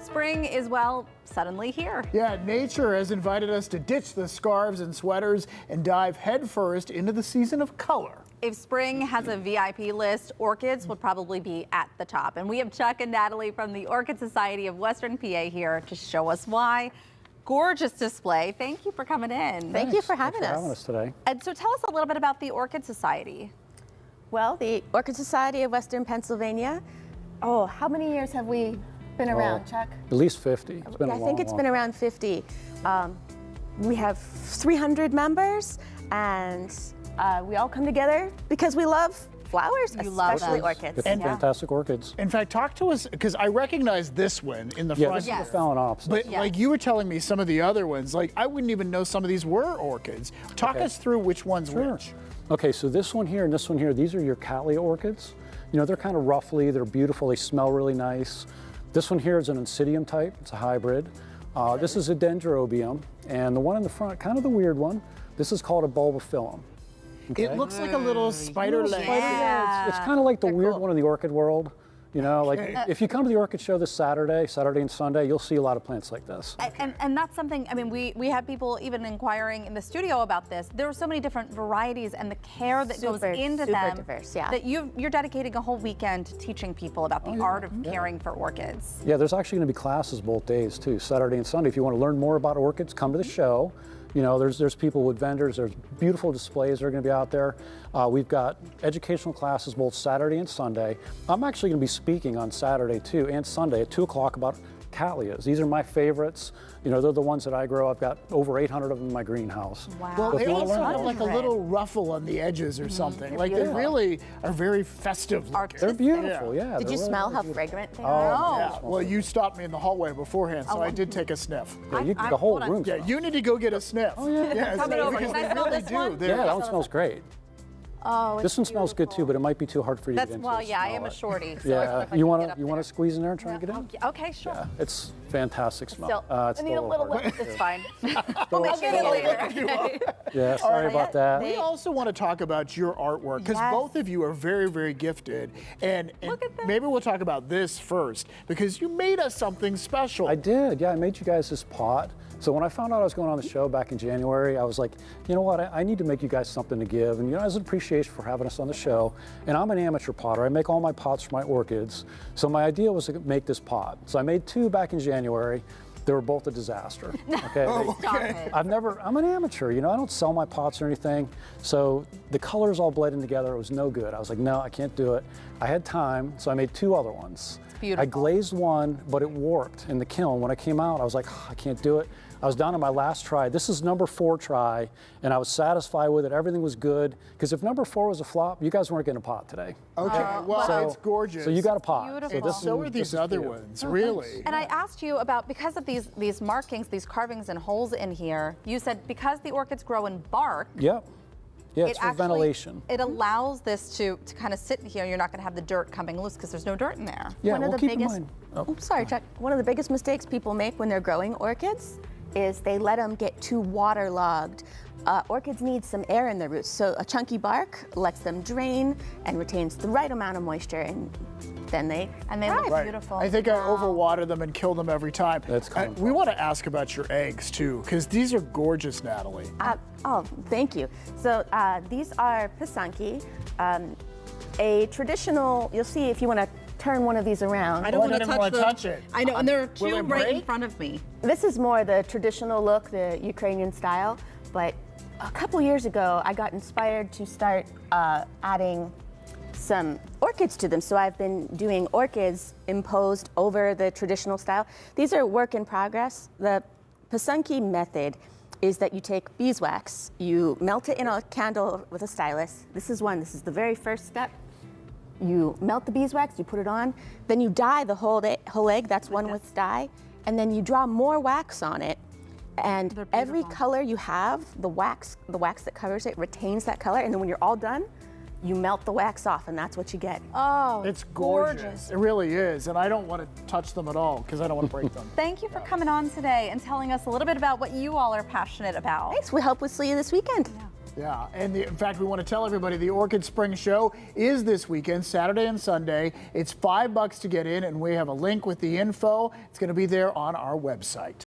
Spring is, well, suddenly here. Yeah, nature has invited us to ditch the scarves and sweaters and dive headfirst into the season of color. If spring has a VIP list, orchids would probably be at the top. And we have Chuck and Natalie from the Orchid Society of Western PA here to show us why. Gorgeous display. Thank you for coming in. Thank you for having us. Thanks for having us today. And so tell us a little bit about the Orchid Society. Well, the Orchid Society of Western Pennsylvania, how many years have we been around, Chuck? At least 50. It's been a I long, think it's been around 50. We have 300 members, and we all come together because we love flowers, especially orchids. It's fantastic orchids. In fact, talk to us, because I recognize this one in the front. This is the Phalaenopsis. But like you were telling me some of the other ones, like I wouldn't even know some of these were orchids. Talk us through which one's which. Okay, so this one here and this one here, these are your Cattleya orchids. You know, they're kind of ruffly, they're beautiful, they smell really nice. This one here is an Oncidium type, it's a hybrid. This is a Dendrobium, and the one in the front, kind of the weird one, this is called a Bulbophyllum. Okay? It looks like a little spider leg. It's kind of like the weird one in the orchid world. You know, like if you come to the Orchid Show this Saturday and Sunday, you'll see a lot of plants like this. And that's something, I mean, we have people even inquiring in the studio about this. There are so many different varieties and the care that goes into them. Diverse, that you're dedicating a whole weekend to teaching people about the art of caring for orchids. Yeah, there's actually going to be classes both days too, Saturday and Sunday. If you want to learn more about orchids, come to the show. You know, there's people with vendors, there's beautiful displays that are going to be out there. We've got educational classes both Saturday and Sunday. I'm actually going to be speaking on Saturday too and Sunday at 2 o'clock about Cattleyas. These are my favorites. You know, they're the ones that I grow. I've got over 800 of them in my greenhouse. Wow. Well, So they also learn have like a little ruffle on the edges or something. Like they really are very festive looking. They're beautiful, yeah. Did you smell how fragrant they Oh, are? Yeah. Well, you stopped me in the hallway beforehand, so I did take a sniff. Yeah, the whole room. Yeah, you need to go get a sniff. Oh, yeah. Coming over. Because Can I they smell really this do. one? They're- Yeah, that one smells great. Oh, This one smells good too, but it might be too hard for you to get into. well, yeah, I smell am a it. shorty. So Yeah, if I you can want get up to there. squeeze in there and try and get in? Okay, sure. Yeah, it's fantastic smell. Still, It's I need a little hard. lip. It's fine. We'll I'll get it later. Yeah, sorry about that. We also want to talk about your artwork because both of you are very, very gifted. And maybe we'll talk about this first because you made us something special. I did, yeah, I made you guys this pot. So when I found out I was going on the show back in January, I was like, you know what, I need to make you guys something to give. And you know, as an appreciation for having us on the show, and I'm an amateur potter, I make all my pots for my orchids. So my idea was to make this pot. So I made 2 back in January. They were both a disaster. Okay. I'm an amateur, you know, I don't sell my pots or anything. So the colors all bled in together, it was no good. I was like, no, I can't do it. I had time, so I made 2 other ones. Beautiful. I glazed one, but it warped in the kiln. When I came out, I was like, I can't do it. I was down to my last try. This is number 4 try, and I was satisfied with it. Everything was good. Because if number 4 was a flop, you guys weren't getting a pot today. Okay, well, it's gorgeous. So you got a pot. Beautiful. So are these other ones, really. And I asked you about, because of these markings, these carvings and holes in here, you said because the orchids grow in bark. Yep. Yeah, it's for ventilation. It allows this to kind of sit in here. You're not going to have the dirt coming loose because there's no dirt in there. Yeah, One of the keep biggest, in mind. Oops, sorry, Chuck. One of the biggest mistakes people make when they're growing orchids is they let them get too waterlogged. Orchids need some air in their roots, so a chunky bark lets them drain and retains the right amount of moisture, and then they look beautiful. I think I overwater them and kill them every time. That's common. We want to ask about your eggs too, because these are gorgeous, Natalie. Thank you. So these are Pisanki, a traditional, you'll see if you want to turn one of these around. I don't want to touch it. I know, and there are 2 Will it right in break? front of me. This is more the traditional look, the Ukrainian style, but a couple years ago, I got inspired to start adding some orchids to them. So I've been doing orchids imposed over the traditional style. These are work in progress. The Pisanki method is that you take beeswax, you melt it in a candle with a stylus. This is the very first step. You melt the beeswax, you put it on, then you dye the whole egg, that's one with dye, and then you draw more wax on it. And every color you have, the wax that covers it retains that color, and then when you're all done, you melt the wax off, and that's what you get. Oh, it's gorgeous. It really is, and I don't want to touch them at all because I don't want to break them. Thank you for coming on today and telling us a little bit about what you all are passionate about. Thanks, we hope we'll see you this weekend. Yeah. Yeah, and in fact, we want to tell everybody the Orchid Spring Show is this weekend, Saturday and Sunday. It's $5 to get in, and we have a link with the info. It's going to be there on our website.